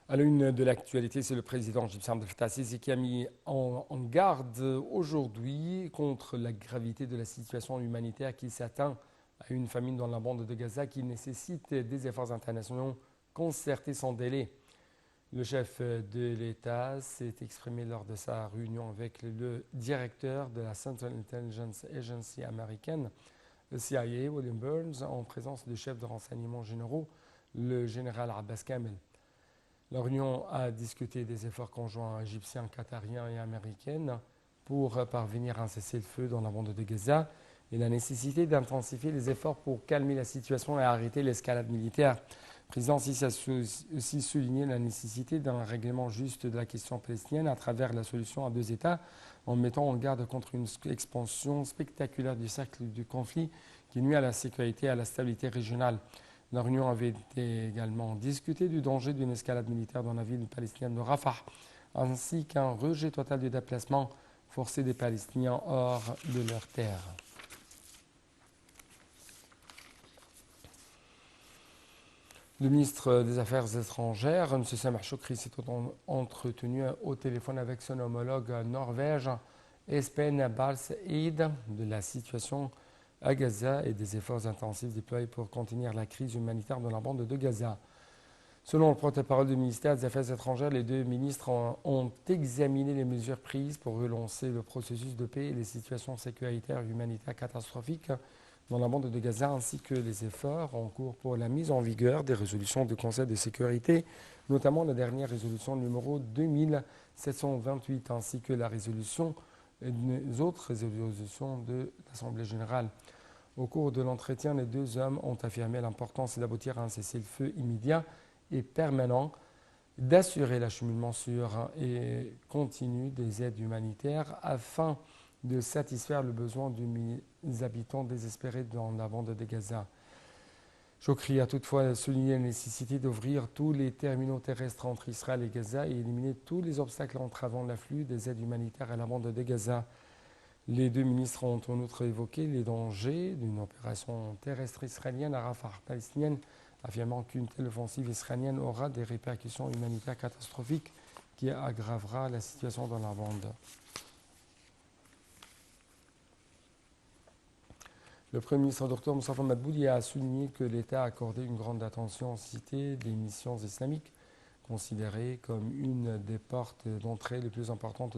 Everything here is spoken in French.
À la une de l'actualité, c'est le président égyptien Abdel Fattah el-Sisi qui a mis en garde aujourd'hui contre la gravité de la situation humanitaire qui s'atteint à une famine dans la bande de Gaza qui nécessite des efforts internationaux concertés sans délai. Le chef de l'État s'est exprimé lors de sa réunion avec le directeur de la Central Intelligence Agency américaine, le CIA, William Burns, en présence du chef de renseignement généraux, le général Abbas Kamel. La réunion a discuté des efforts conjoints égyptiens, qatariens et américains pour parvenir à un cessez-le-feu dans la bande de Gaza et la nécessité d'intensifier les efforts pour calmer la situation et arrêter l'escalade militaire. Le président Sisi a aussi souligné la nécessité d'un règlement juste de la question palestinienne à travers la solution à deux États, en mettant en garde contre une expansion spectaculaire du cercle du conflit qui nuit à la sécurité et à la stabilité régionale. La réunion avait également discuté du danger d'une escalade militaire dans la ville palestinienne de Rafah, ainsi qu'un rejet total du déplacement forcé des Palestiniens hors de leur terre. Le ministre des Affaires étrangères, M. Sameh Choukri, s'est entretenu au téléphone avec son homologue norvège, Espen Barth Eide, de la situation à Gaza et des efforts intensifs déployés pour contenir la crise humanitaire dans la bande de Gaza. Selon le porte-parole du ministère des Affaires étrangères, les deux ministres ont examiné les mesures prises pour relancer le processus de paix et les situations sécuritaires et humanitaires catastrophiques dans la bande de Gaza, ainsi que les efforts en cours pour la mise en vigueur des résolutions du Conseil de sécurité, notamment la dernière résolution numéro 2728, ainsi que la résolution et les autres résolutions de l'Assemblée générale. Au cours de l'entretien, les deux hommes ont affirmé l'importance d'aboutir à un cessez-le-feu immédiat et permanent, d'assurer l'acheminement sûr et continu des aides humanitaires afin de satisfaire le besoin des habitants désespérés dans la bande de Gaza. Choukri a toutefois souligné la nécessité d'ouvrir tous les terminaux terrestres entre Israël et Gaza et éliminer tous les obstacles entravant l'afflux des aides humanitaires à la bande de Gaza. Les deux ministres ont en outre évoqué les dangers d'une opération terrestre israélienne à Rafah palestinienne, affirmant qu'une telle offensive israélienne aura des répercussions humanitaires catastrophiques qui aggravera la situation dans la bande. Le Premier ministre Dr Moustapha Madbouli a souligné que l'État a accordé une grande attention aux cités des missions islamiques, considérées comme une des portes d'entrée les plus importantes